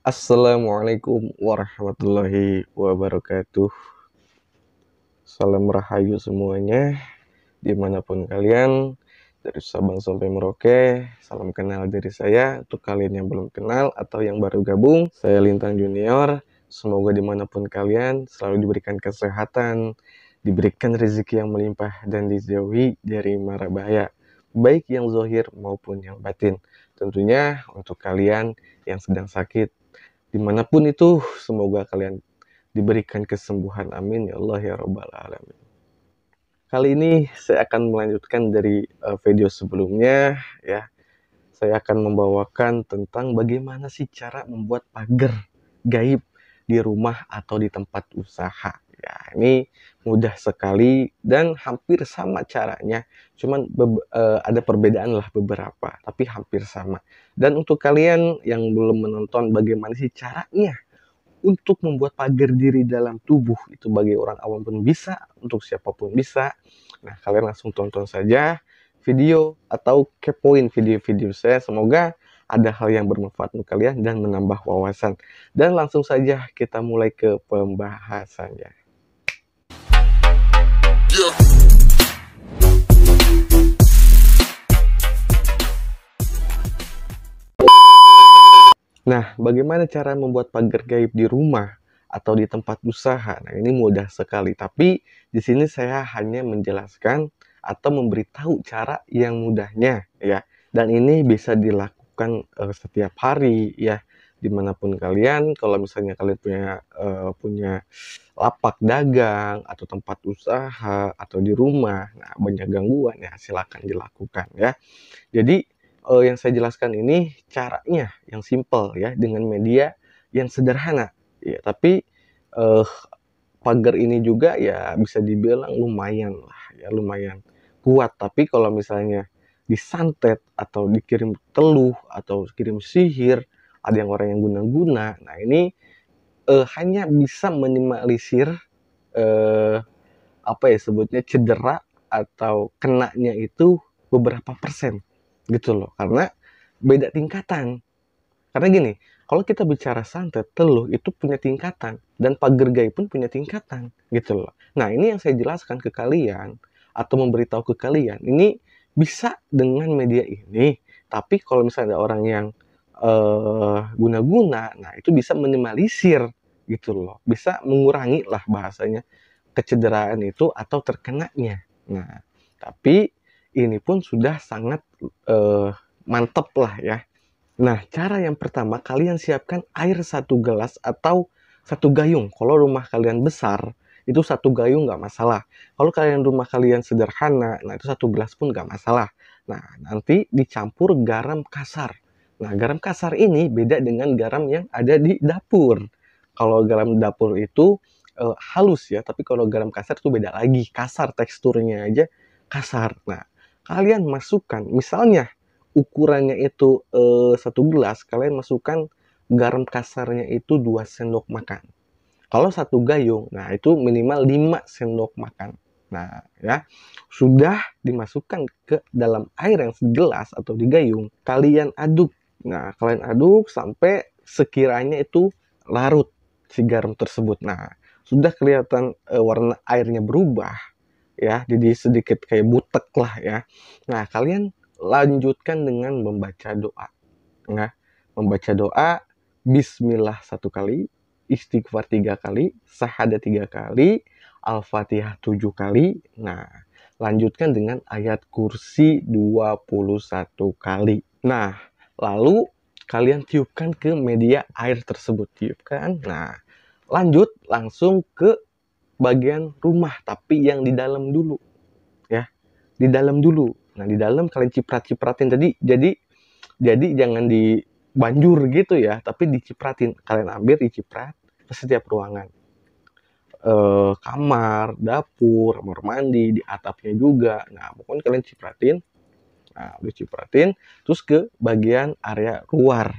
Assalamualaikum warahmatullahi wabarakatuh. Salam rahayu semuanya, dimanapun kalian, dari Sabang sampai Merauke. Salam kenal dari saya. Untuk kalian yang belum kenal atau yang baru gabung, saya Lintang Junior. Semoga dimanapun kalian selalu diberikan kesehatan, diberikan rezeki yang melimpah, dan dijauhi dari mara bahaya, baik yang zahir maupun yang batin. Tentunya untuk kalian yang sedang sakit, dimanapun itu, semoga kalian diberikan kesembuhan. Amin ya Allah ya Rabbal Alamin. Kali ini saya akan melanjutkan dari video sebelumnya ya. Saya akan membawakan tentang bagaimana sih cara membuat pagar gaib di rumah atau di tempat usaha. Ya, ini mudah sekali dan hampir sama caranya. Cuman ada perbedaan lah beberapa, tapi hampir sama. Dan untuk kalian yang belum menonton bagaimana sih caranya untuk membuat pagar diri dalam tubuh, itu bagi orang awam pun bisa, untuk siapapun bisa. Nah, kalian langsung tonton saja video atau kepoin video-video saya. Semoga ada hal yang bermanfaat untuk kalian dan menambah wawasan. Dan langsung saja kita mulai ke pembahasannya. Nah, bagaimana cara membuat pagar gaib di rumah atau di tempat usaha? Nah, ini mudah sekali. Tapi di sini saya hanya menjelaskan atau memberitahu cara yang mudahnya, ya. Dan ini bisa dilakukan setiap hari, ya. Dimanapun kalian, kalau misalnya kalian punya lapak dagang atau tempat usaha atau di rumah, nah banyak gangguan ya, silakan dilakukan ya. Jadi yang saya jelaskan ini caranya yang simple ya, dengan media yang sederhana ya, tapi pagar ini juga ya bisa dibilang lumayan lah ya, lumayan kuat. Tapi kalau misalnya disantet atau dikirim teluh atau kirim sihir, ada yang orang yang guna-guna, nah ini hanya bisa minimalisir apa ya sebutnya, cedera atau kenanya itu beberapa persen gitu loh, karena beda tingkatan. Karena gini, kalau kita bicara santet, teluh itu punya tingkatan, dan pagar gaib pun punya tingkatan gitu loh. Nah, ini yang saya jelaskan ke kalian atau memberitahu ke kalian, ini bisa dengan media ini. Tapi kalau misalnya ada orang yang guna-guna, nah itu bisa minimalisir gitu loh, bisa mengurangi lah bahasanya kecederaan itu atau terkenanya. Nah, tapi ini pun sudah sangat mantep lah ya. Nah, cara yang pertama, kalian siapkan air 1 gelas atau 1 gayung. Kalau rumah kalian besar, itu 1 gayung nggak masalah. Kalau kalian rumah kalian sederhana, nah itu 1 gelas pun nggak masalah. Nah, nanti dicampur garam kasar. Nah, garam kasar ini beda dengan garam yang ada di dapur. Kalau garam dapur itu halus ya, tapi kalau garam kasar itu beda lagi. Kasar, teksturnya aja kasar. Nah, kalian masukkan, misalnya ukurannya itu 1 gelas, kalian masukkan garam kasarnya itu 2 sendok makan. Kalau 1 gayung, nah itu minimal 5 sendok makan. Nah, ya, sudah dimasukkan ke dalam air yang segelas atau di gayung, kalian aduk. Nah, kalian aduk sampai sekiranya itu larut si garam tersebut. Nah, sudah kelihatan warna airnya berubah, ya, jadi sedikit kayak butek lah ya. Nah, kalian lanjutkan dengan membaca doa. Nah, membaca doa Bismillah 1 kali, istighfar 3 kali, syahadat 3 kali, Al-Fatihah 7 kali. Nah, lanjutkan dengan ayat kursi 21 kali. Nah, lalu kalian tiupkan ke media air tersebut. Tiupkan. Nah, lanjut langsung ke bagian rumah, tapi yang di dalam dulu. Ya, di dalam dulu. Nah, di dalam kalian ciprat-cipratin. Jadi jangan di banjur gitu ya, tapi dicipratin. Kalian ambil, diciprat ke setiap ruangan, kamar, dapur, kamar mandi, di atapnya juga. Nah, pokoknya kalian cipratin. Nah, udah cipratin, terus ke bagian area luar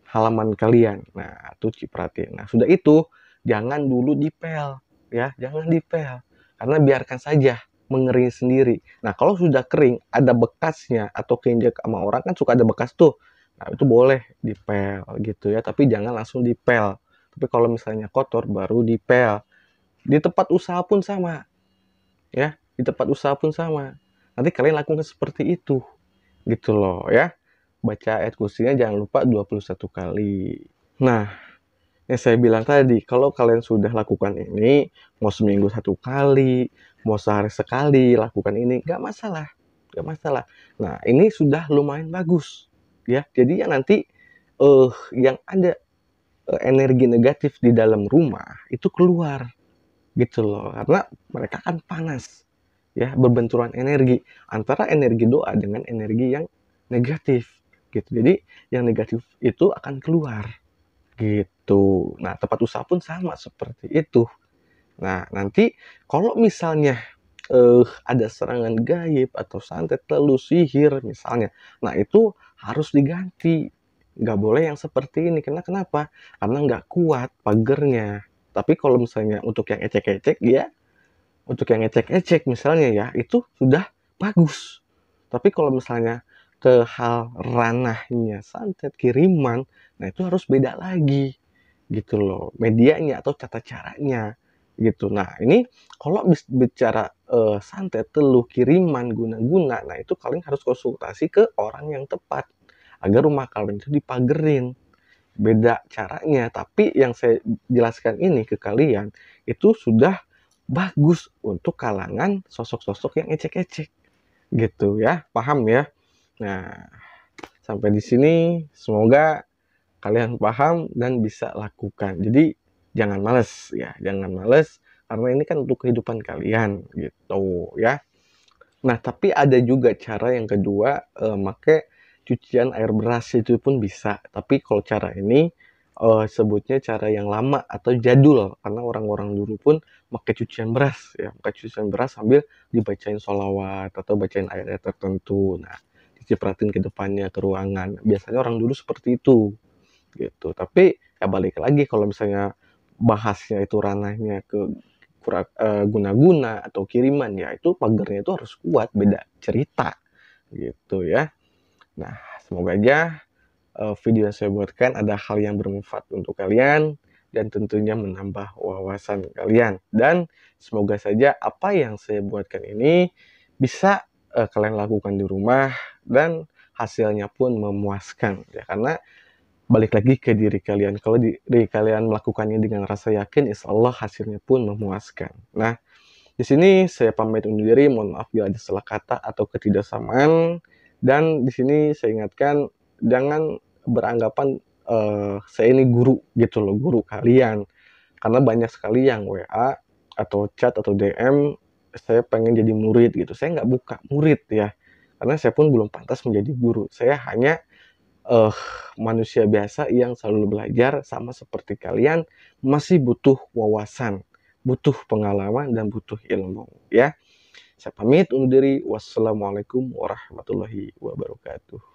halaman kalian. Nah, itu cipratin. Nah, sudah itu jangan dulu dipel ya, jangan dipel. Karena biarkan saja mengering sendiri. Nah, kalau sudah kering, ada bekasnya atau keinjak sama orang kan suka ada bekas tuh. Nah, itu boleh dipel gitu ya, tapi jangan langsung dipel. Tapi kalau misalnya kotor baru dipel. Di tempat usaha pun sama, ya. Di tempat usaha pun sama. Nanti kalian lakukan seperti itu, gitu loh ya. Baca ayat kursinya jangan lupa 21 kali. Nah, yang saya bilang tadi, kalau kalian sudah lakukan ini, mau seminggu 1 kali, mau sehari sekali lakukan ini, nggak masalah, nggak masalah. Nah, ini sudah lumayan bagus, ya. Jadi ya nanti yang ada energi negatif di dalam rumah itu keluar, gitu loh. Karena mereka kan panas, ya, berbenturan energi antara energi doa dengan energi yang negatif, gitu. Jadi yang negatif itu akan keluar. Gitu. Nah, tempat usaha pun sama seperti itu. Nah, nanti kalau misalnya ada serangan gaib atau santet telus sihir misalnya, nah itu harus diganti. Nggak boleh yang seperti ini. Karena kenapa? Karena nggak kuat pagernya. Tapi kalau misalnya untuk yang ecek-ecek, ya untuk yang ecek-ecek misalnya ya, itu sudah bagus. Tapi kalau misalnya ke hal ranahnya santet kiriman, nah itu harus beda lagi gitu loh, medianya atau tata caranya gitu. Nah, ini kalau bicara santet, teluh, kiriman, guna-guna, nah itu kalian harus konsultasi ke orang yang tepat agar rumah kalian itu dipagerin. Beda caranya, tapi yang saya jelaskan ini ke kalian itu sudah bagus untuk kalangan sosok-sosok yang ecek-ecek gitu ya. Paham ya? Nah, sampai di sini semoga kalian paham dan bisa lakukan. Jadi jangan males ya, jangan males karena ini kan untuk kehidupan kalian gitu ya. Nah, tapi ada juga cara yang kedua, make cucian air beras itu pun bisa. Tapi kalau cara ini sebutnya cara yang lama atau jadul karena orang-orang dulu pun pakai cucian beras ya, pakai cucian beras sambil dibacain sholawat atau bacain ayat-ayat tertentu. Nah, dicipratin ke depannya ke ruangan. Biasanya orang dulu seperti itu gitu. Tapi ya balik lagi kalau misalnya bahasnya itu ranahnya ke guna-guna atau kiriman ya itu pagernya itu harus kuat, beda cerita gitu ya. Nah, semoga aja video yang saya buatkan ada hal yang bermanfaat untuk kalian dan tentunya menambah wawasan kalian. Dan semoga saja apa yang saya buatkan ini bisa kalian lakukan di rumah dan hasilnya pun memuaskan ya, karena balik lagi ke diri kalian. Kalau diri kalian melakukannya dengan rasa yakin, insya Allah hasilnya pun memuaskan. Nah, di sini saya pamit undur diri. Mohon maaf bila ada salah kata atau ketidaksamaan. Dan di sini saya ingatkan, jangan beranggapan saya ini guru gitu loh, guru kalian. Karena banyak sekali yang WA atau chat atau DM, saya pengen jadi murid gitu. Saya nggak buka murid ya. Karena saya pun belum pantas menjadi guru. Saya hanya eh manusia biasa yang selalu belajar sama seperti kalian, masih butuh wawasan, butuh pengalaman dan butuh ilmu ya. Saya pamit undur diri. Wassalamualaikum warahmatullahi wabarakatuh.